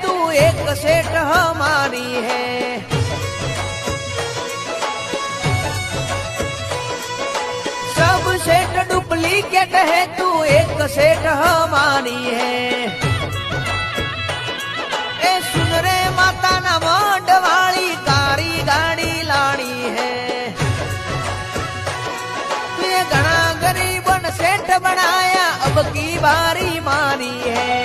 तू एक सेठ हमारी है। सब सेठ डुप्लीकेट है, तू एक सेठ हमारी है। ए सुन रे माता ना मोड वाली कारी गाड़ी लानी है। तुझे घना गरीबन सेठ बनाया, अब की बारी मारी है।